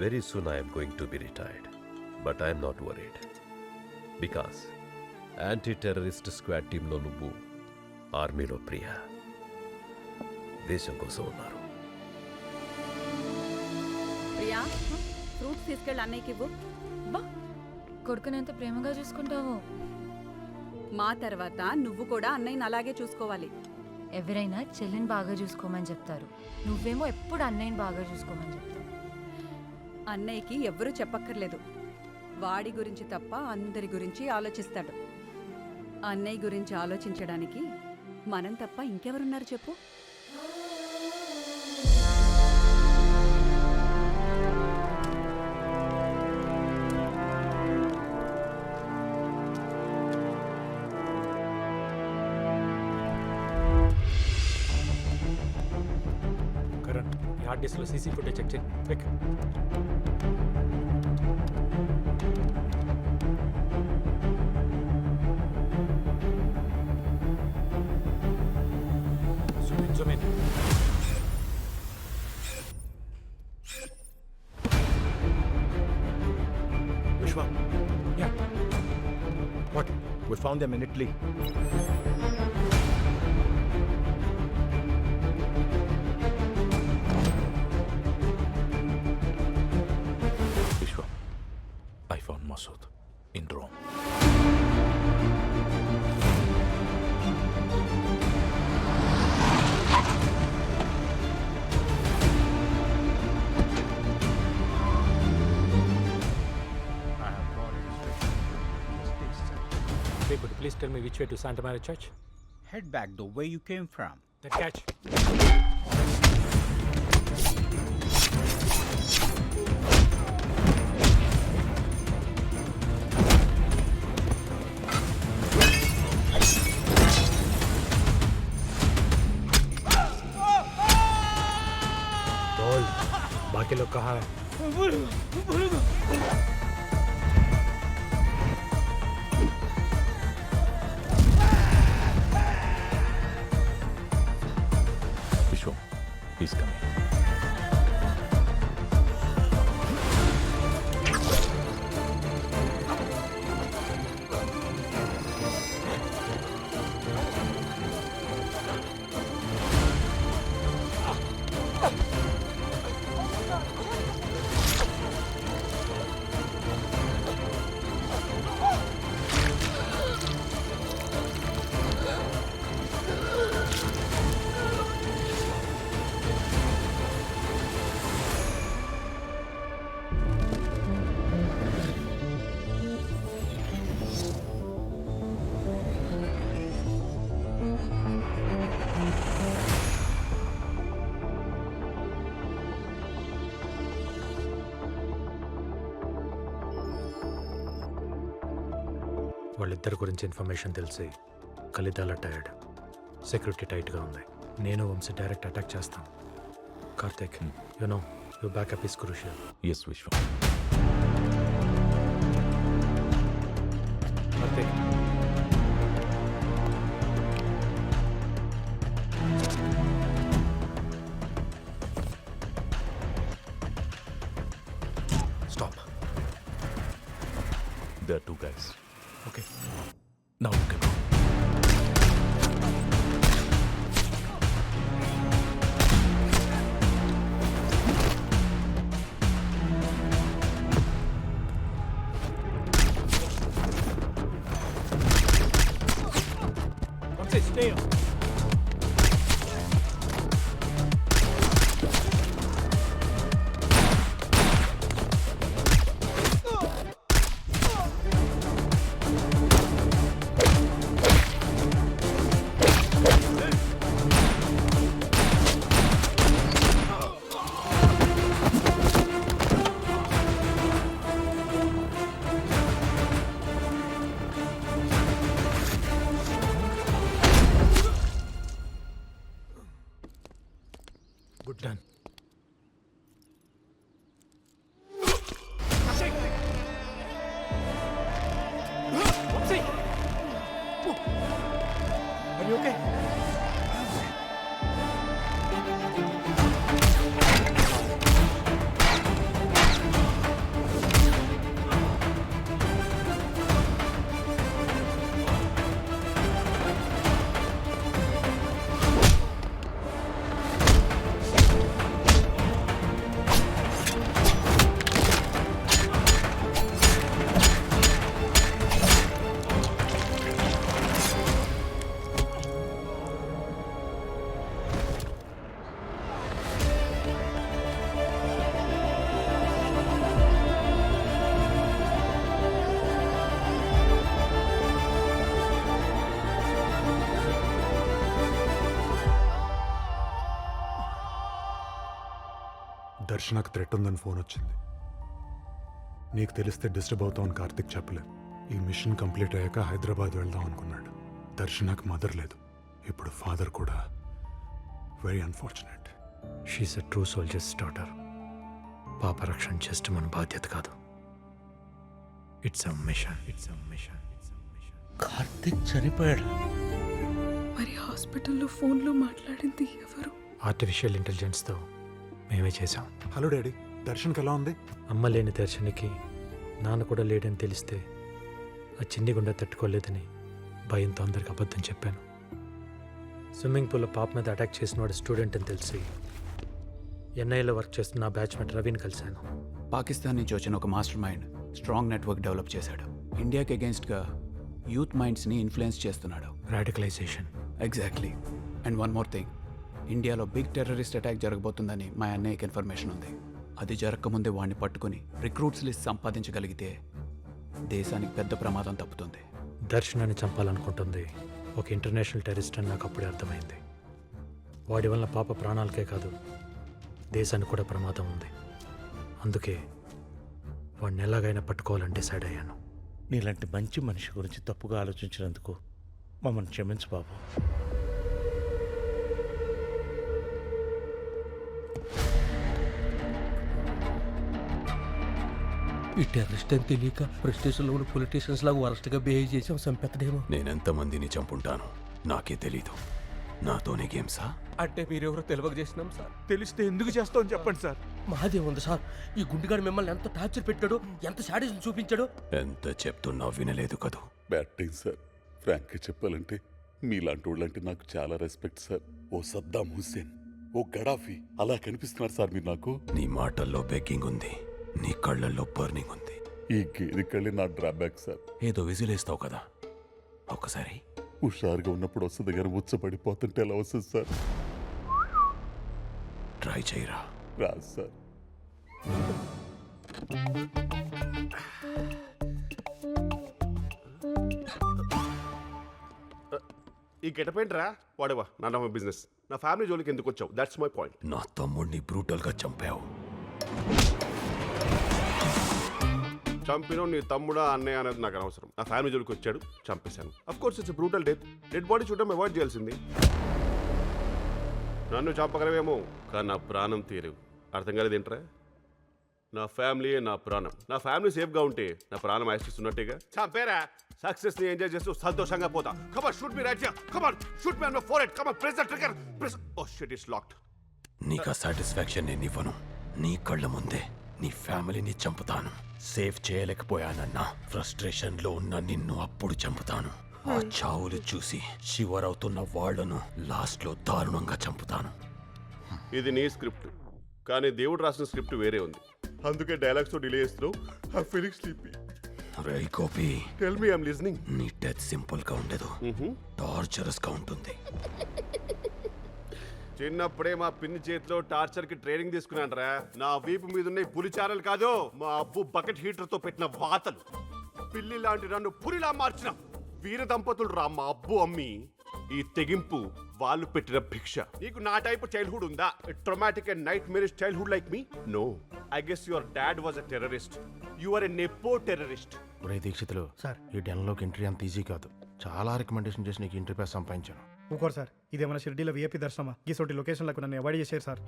Very soon I am going to be retired. But I am not worried. Because anti-terrorist squad టీంలో నువ్వు, ఆర్మీలో ప్రియా దేశం కోసం ఉన్నారు. ప్రియా, ఫ్రూట్స్ తీసుకెళ్ళి అన్నయ్యకి ఇవ్వు. బా, కొడుకుని ఎంత ప్రేమగా చూసుకుంటావో. మా తర్వాత నువ్వు కూడా అన్నయ్యని అలాగే చూసుకోవాలి. ఎవరైనా చెల్లిని బాగా చూసుకోమని చెప్తారు, నువ్వేమో ఎప్పుడు అన్నయ్యని బాగా చూసుకోమని చెప్తావు. అన్నయ్యకి ఎవ్వరూ చెప్పక్కర్లేదు. వాడి గురించి తప్ప అందరి గురించి ఆలోచిస్తాడు. అన్నయ్య గురించి ఆలోచించడానికి మనం తప్ప ఇంకెవరున్నారు చెప్పు? కరణ్, ఈ హార్డ్ డిస్క్లో సీసీ ఫుటేజ్ చెక్ చేయి. Quick. Zoom in. Vishwa. Yeah. What? We found them in Italy. Vishwa, I found Masood in Rome. Please tell me which way to Santa Maria Church? Head back the way you came from. Then catch. बोल, बाकी लोग कहाँ हैं? He's coming. వాళ్ళిద్దరి గురించి information తెలిసి కలిత alert అయ్యాడు. Security టైట్గా ఉంది. నేను వంశీ డైరెక్ట్ అటాక్ చేస్తాం. Karthik, you backup is crucial. Yes, Vishwa. Karthik, Stop. There are two guys. okay. Now you can go. Once stay on. దర్శనకు థ్రెట్ ఉందని ఫోన్ వచ్చింది. నీకు తెలిస్తే డిస్టర్బ్ అవుతామని కార్తిక్ చెప్పలేదు. ఈ మిషన్ కంప్లీట్ అయ్యాక హైదరాబాద్ వెళ్దాం అనుకున్నాడు. దర్శనకు మదర్ లేదు, ఇప్పుడు ఫాదర్ కూడా. Very unfortunate. She's a true soldiers daughter. పాప రక్షణ జస్ట్ మన బాధ్యత కాదు, ఇట్స్ అ మిషన్. కార్తిక్ చనిపోయాడు. మరి హాస్పిటల్లో ఫోన్లో మాట్లాడింది ఎవరు? ఆర్టిఫిషియల్ ఇంటెలిజెన్స్తో మేమే చేశాం. హలో డాడీ, దర్శన్కి ఎలా ఉంది? అమ్మ లేని దర్శనికి నాన్న కూడా లేడని తెలిస్తే ఆ చిన్ని గుండె తట్టుకోలేదని భయంతో అందరికి అబద్ధం చెప్పాను. స్విమ్మింగ్ పూల్లో పాప మీద అటాక్ చేసిన వాడు స్టూడెంట్ అని తెలిసి ఎన్ఐలో వర్క్ చేస్తున్న నా బ్యాచ్మేట్ రవిని కలిశాను. పాకిస్తాన్ నుంచి వచ్చిన ఒక master mind strong network develop చేశాడు. ఇండియాకి అగేన్స్ట్గా యూత్ మైండ్స్ని ఇన్ఫ్లుయెన్స్ చేస్తున్నాడు. Radicalisation. Exactly. And one more thing, ఇండియాలో బిగ్ టెర్రరిస్ట్ అటాక్ జరగబోతుందని మా అన్నయ్యకి ఇన్ఫర్మేషన్ ఉంది. అది జరగకముందే వాడిని పట్టుకుని రిక్రూట్స్ లిస్ట్ సంపాదించగలిగితే దేశానికి పెద్ద ప్రమాదం తప్పుతుంది. దర్శనాన్ని చంపాలనుకుంటుంది ఒక ఇంటర్నేషనల్ టెర్రరిస్ట్ అని నాకు అప్పుడే అర్థమైంది. వాడి వల్ల పాప ప్రాణాలకే కాదు దేశానికి కూడా ప్రమాదం ఉంది. అందుకే వాడిని ఎలాగైనా పట్టుకోవాలని డిసైడ్ అయ్యాను. నీలాంటి మంచి మనిషి గురించి తప్పుగా ఆలోచించినందుకు మమ్మల్ని క్షమించు బాబు. ఈ టెర్రరిస్ట్ అని తెలియక ప్రెస్టేషన్లో ఉన్న పొలిటీషియన్స్ లాగా వరస్ట్గా బిహేవ్ చేసాం. సంపెత్తడేమో. నేనెంతమందిని చంపుంటాను నాకే తెలీదు. నాతోనే గేమ్సా? అంటే మీరెవరో తెలియక చేసినాం సార్. తెలిస్తే ఎందుకు చేస్తామని చెప్పండి సార్. మాదే ఉంది సార్. ఈ గుండెగాడు మిమ్మల్ని ఎంత టార్చర్ పెట్టాడో, ఎంత శాడిజం చూపించాడో. ఎంత చెప్తున్నా వినలేదు కదూ. Batting sir. ఫ్రాంక్గా చెప్పాలంటే మీలాంటి వాళ్ళంటే నాకు చాలా రెస్పెక్ట్ సార్. ఓ సద్దాం హుస్సేన్, ఓ గడాఫీ అలా కనిపిస్తున్నారు సార్ మీరు నాకు. నీ మాటల్లో బెగ్గింగ్ ఉంది, నీ కళ్ళల్లో బర్నింగ్ ఉంది. ఈ గేది కళ్ళే నా డ్రాబ్యాక్ సార్. ఏదో విజిలేస్తావు కదా, ఒక్కసారి హుషారుగా ఉన్నప్పుడు వస్తుంది కానీ ఉచ్చబడిపోతుంటే ఎలా వస్తుంది సార్? ట్రై చేయరా. రాదు సార్. ఈ గెటపేంట్రా వాడేవా నా బిజినెస్. నా ఫ్యామిలీ జోలికి ఎందుకు వచ్చావు? That's my point. నా తమ్ముడిని బ్రూటల్గా చంపావు. చంపినో నీ తమ్ముడా అన్నయ్య అనేది నాకు అనవసరం. నా ఫ్యామిలీ జోలికి వచ్చాడు, చంపేశాను. Of course it's brutal death. Dead body చూడడం అవాయిడ్ చేయాల్సింది. నన్ను చంపగలవేమో కానీ నా ప్రాణం తీరేవు. అర్థం కాలేదు ఏంట్రా? నా ఫ్యామిలీయే నా ప్రాణం. నా ఫ్యామిలీ సేఫ్గా ఉంటే నా ప్రాణం ఆశిస్తున్నట్టుగా చంపేరా. సక్సెస్ ని ఎంజాయ్ చేస్తూ సంతోషంగా పోతా. Come on shoot me right here. Come on shoot me on my forehead. Come on press the trigger. Press. Oh shit, it's locked. నీకు సాటిస్ఫాక్షన్ నేను ఇవ్వను. నీ కళ్ళ ముందే నీ ఫ్యామిలీని చంపుతాను. సేవ్ చేయలేకపోయానన్నా ఫ్రస్ట్రేషన్లో ఉన్న నిన్ను అప్పుడు చంపుతాను. ఆ చావులు చూసి శివరవుతున్న వాళ్లను లాస్ట్లో దారుణంగా చంపుతాను. ఇది నీ స్క్రిప్ట్, కానీ దేవుడు రాసిన స్క్రిప్ట్ వేరే ఉంది. అందుకే డైలాగ్స్ తో డిలే చేస్తున్నావు. I feeling sleepy. రేయ్ Gopi, tell me, I'm listening. నీ డెత్ సింపుల్ గా ఉండదు, టార్చరస్ గా ఉంటుంది. చిన్నప్పుడే మా పిన్ని చేతిలో టార్చర్ కి ట్రైనింగ్ తీసుకున్నాను. నా వీపు మీద ఉన్న పులి చారలు కాదు, మా అబ్బు బకెట్ హీటర్ తో పెట్టిన వాతలు. పిల్లి లాంటి నన్ను పులిలా మార్చిన వీర దంపతులు రా మా అబ్బు అమ్మి. ఈ తెగింపు వాళ్ళు పెట్టిన భిక్ష. నీకు నా టైప్ చైల్డ్హుడ్ ఉందా? Traumatic and nightmarish childhood like me? No. I guess your dad was a terrorist. You are a nepo terrorist. ఒరే దీక్షితులు సార్, ఈ డెన్లోకి ఎంట్రీ అంత ఈజీ కాదు. చాలా రికమెండేషన్ చేసి నీకు ఇంటర్వ్యూ సంపాదించాను. ఊకోరు సార్, ఇదేమన్నా షిర్డీలో విఐపీ దర్శనమా? గీసోటి లొకేషన్లకు నన్ను అవాయిడ్ చేశారు సార్.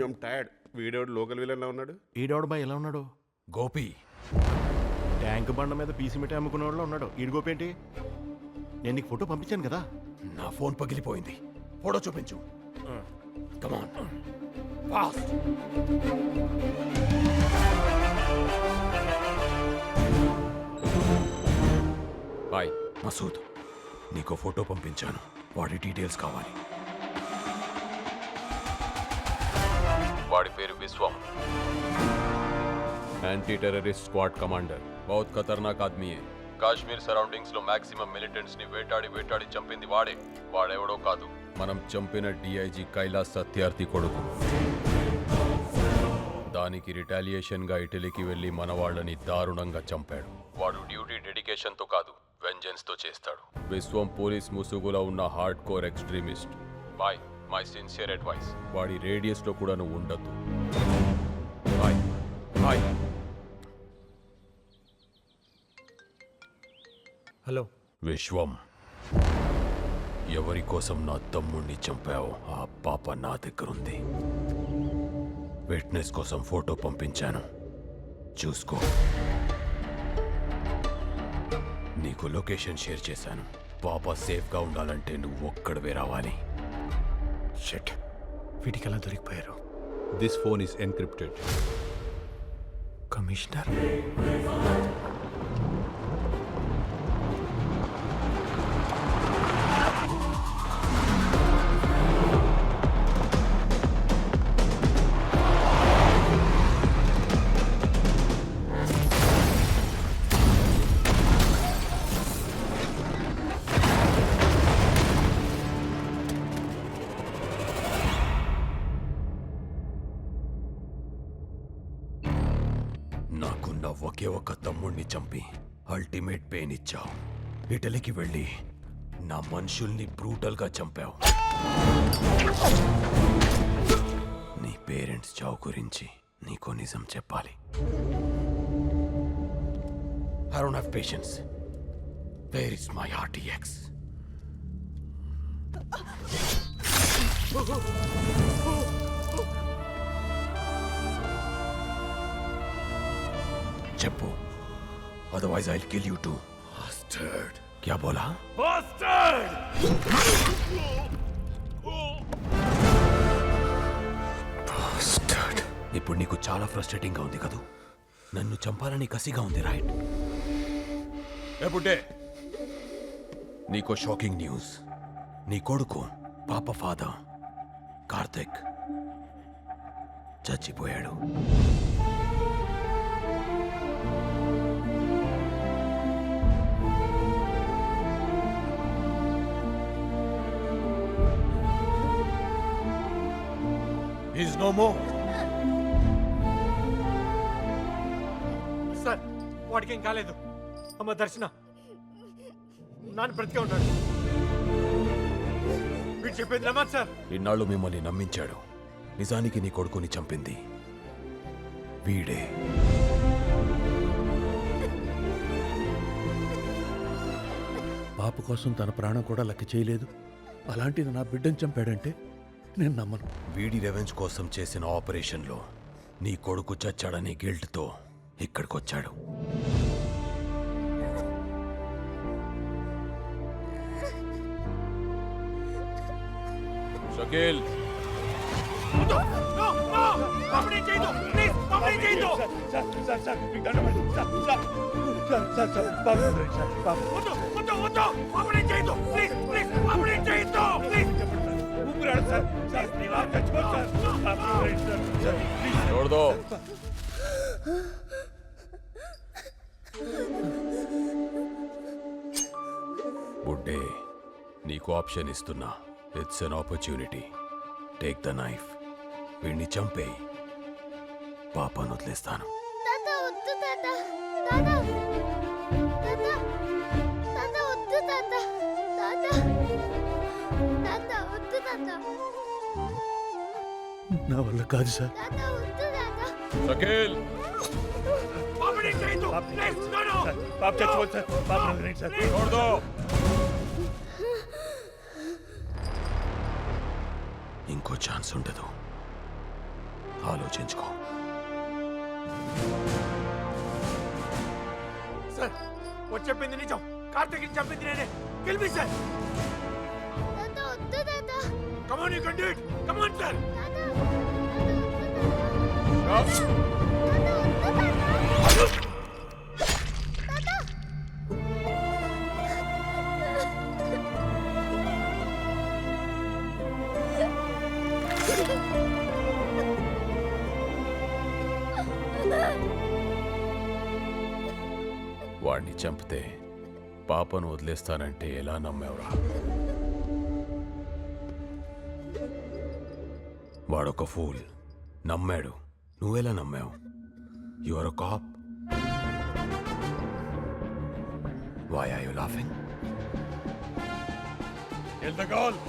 I'm tired. వీడోడు లోకల్ విలన్లా ఉన్నాడు. ఈడోడు బాయ్ ఎలా ఉన్నాడు? గోపి ట్యాంక్ బండ మీద పీసీ మిఠాయి అమ్ముకునేవాళ్ళు ఉన్నాడు. ఈడు గోపి ఏంటి? నేను నీకు ఫోటో పంపించాను కదా. నా ఫోన్ పగిలిపోయింది, ఫోటో చూపించు. Come on fast. Hi Masood, నీకు ఫోటో పంపించాను, వాడి డీటెయిల్స్ కావాలి. వాడి పేరు Vishwam, anti terrorist squad commander. बहुत खतरनाक आदमी है. కాశ్మీర్ సరౌండింగ్స్ లో మాక్సిమం మిలిటెంట్స్ ని వేటాడి చంపింది వాడే. వాడెవడో కాదు, మనం చంపిన డిఐజీ కైలాస్ సత్యార్థి కొడుకు. దానికి రిటాలియేషన్ గా ఇటలీకి వెళ్లి మన వాళ్ళని దారుణంగా చంపాడు. వాడు డ్యూటీ డెడికేషన్ తో కాదు, వెంజెన్స్ తో చేస్తాడు. విశ్వం పోలీస్ ముసుగులో ఉన్న hard core extremist. My sincere advice, వాడి రేడియస్ లో కూడా నువ్వు ఉండద్దు. హలో. విశ్వం, ఎవరి కోసం నా తమ్ముణ్ణి చంపావు ఆ పాప నా దగ్గరుంది. విట్నెస్ కోసం ఫోటో పంపించాను, చూసుకో. నీకు లొకేషన్ షేర్ చేశాను. పాప సేఫ్గా ఉండాలంటే నువ్వు ఒక్కడవే రావాలి. షట్, వీటికి ఎలా దొరికిపోయారు? This phone is encrypted. Commissioner, నాకున్న ఒకే ఒక తమ్ముణ్ణి చంపి అల్టిమేట్ పెయిన్ ఇచ్చావు. ఇటలీకి వెళ్ళి నా మనుషుల్ని బ్రూటల్గా చంపావు. నీ పేరెంట్స్ చావు గురించి నీకో నిజం చెప్పాలి. I don't have patience. Where is my RTX? చెప్పు, otherwise I'll kill you too. Bastard. क्या बोला? Bastard! Bastard. ఇప్పుడు నీకు చాలా ఫ్రస్ట్రేటింగ్ గా ఉంది కదూ? నన్ను చంపాలని కసిగా ఉంది, రైట్? ఏ బుడ్డే, నీకో షాకింగ్ న్యూస్. నీ కొడుకు పాప ఫాదర్ కార్తిక్ చచ్చిపోయాడు. He's no more. సార్, వాడికి ఏం కాలేదు. అమ్మ దర్శన, నాన్న బ్రతికే ఉంటాడు. వీడు చెప్పేది నమ్మదు సార్. ఇన్నాళ్ళు మిమ్మల్ని నమ్మించాడు. నిజానికి నీ కొడుకుని చంపింది వీడే. పాప కోసం తన ప్రాణం కూడా లెక్క చేయలేదు. అలాంటిది నా బిడ్డను చంపాడంటే నేను నమ్మను. వీడి రెవెంజ్ కోసం చేసిన ఆపరేషన్లో నీ కొడుకు చచ్చాడనే గిల్ట్తో ఇక్కడికొచ్చాడు. షకీల్, छोड़ दो. బుడ్డే, నీకు ఆప్షన్ ఇస్తున్నా. It's an opportunity. Take the knife. వీడిని చంపే పాపను వదిలేస్తాను. నా వల్ల కాదు సార్. షకీల్, छोड़ दो. ఇంకో ఛాన్స్ ఉండదు. ఆలోచించుకో. సార్, వాడు చెప్పింది నిజం. కార్తీక్ చెప్పింది నేనే. Kill me sir. Come on, you can do it. Come on, sir. వాడిని చంపితే పాపను వదిలేస్తానంటే ఎలా నమ్మేవరా? వాడొక ఫూల్. నమ్మాడు. నువ్వెలా నమ్మావు? You are a cop. Why are you laughing? Kill the girl.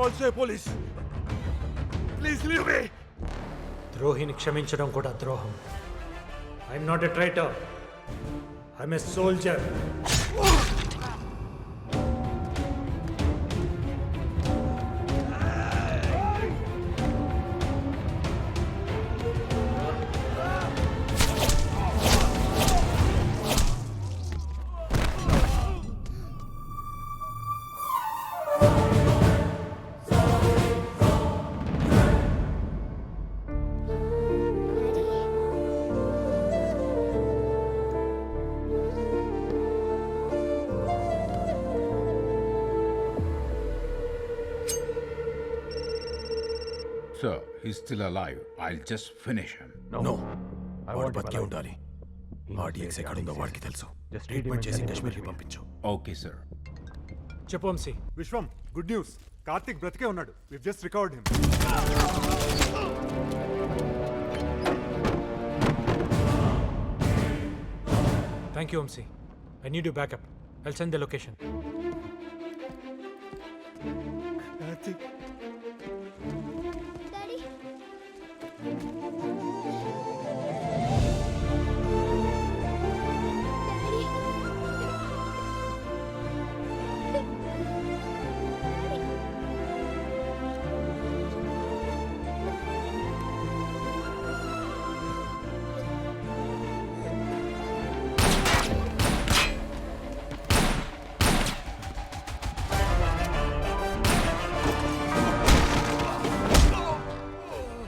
Also a police. Please leave me. ద్రోహిని క్షమించడం కూడా ద్రోహం. I'm not a traitor, I'm a soldier. Sir, he's still alive. I'll just finish him. No, వాడు బతికే ఉండాలి. RDX ఎక్కడుందో వాడికి తెలుసు. ట్రీట్మెంట్ చేసి కాశ్మీర్కి పంపించు. Okay, sir. చెప్పు వంశీ. Vishwam, good news. కార్తిక్ బ్రతికే ఉన్నాడు. We just recovered him. Thank you Vamshi. I need you backup. I'll send the location. Karthik,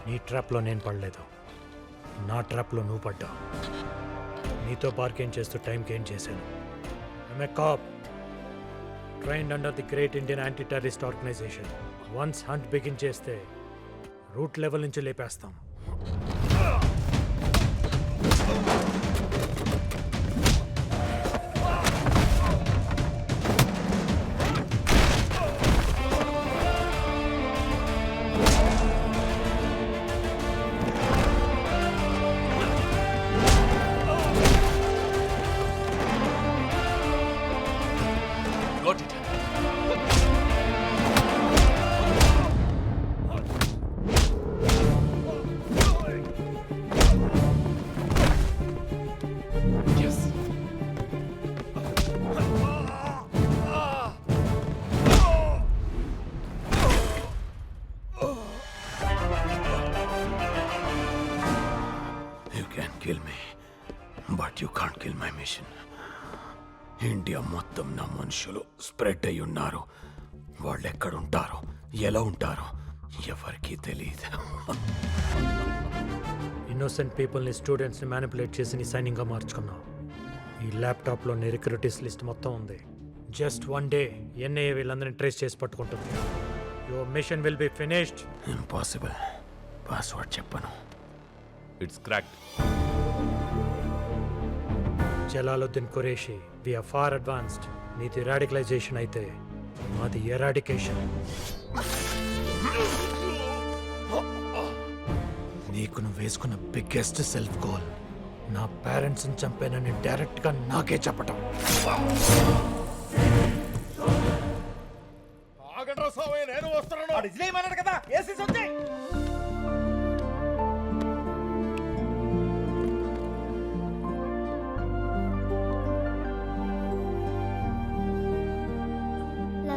నీ ట్రాప్లో నేను పడలేదు, నా ట్రాప్లో నువ్వు పడ్డావు. నీతో బార్గెన్ చేస్తూ టైం గెయిన్ చేశాను. I'm a cop trained under the great Indian anti terrorist organisation. Once hunt begin చేస్తే రూట్ లెవెల్ నుంచి లేపేస్తాం. Kill me, but you can't kill my mission. India మొత్తం నా మనుషులు స్ప్రెడ్ అయి ఉన్నారు. వాళ్ళు ఎక్కడుంటారో, ఎలా ఉంటారో ఎవరికీ తెలియదు. ఇన్నోసెంట్ పీపుల్ని, స్టూడెంట్స్ని మ్యానిపులేట్ చేసి నీ సైనింగ్గా మార్చుకున్నావు. ఈ ల్యాప్టాప్లో నీ రిక్రూటీస్ లిస్ట్ మొత్తం ఉంది. జస్ట్ వన్ డే ఎన్ఐఏ వీళ్ళందరినీ ట్రేస్ చేసి పట్టుకుంటుంది. Your mission will be finished. Impossible. Password చెప్పను. It's cracked. Jalaluddin Qureshi, we're far advanced. నీది రాడికలైజేషన్ అయితే మాది ఎరాడికేషన్. నీకు నువ్వు వేసుకున్న బిగ్గెస్ట్ సెల్ఫ్ గోల్ నా పేరెంట్స్ని చంపానని డైరెక్ట్గా నాకే చెప్పటం. నేను వస్తున్నాను.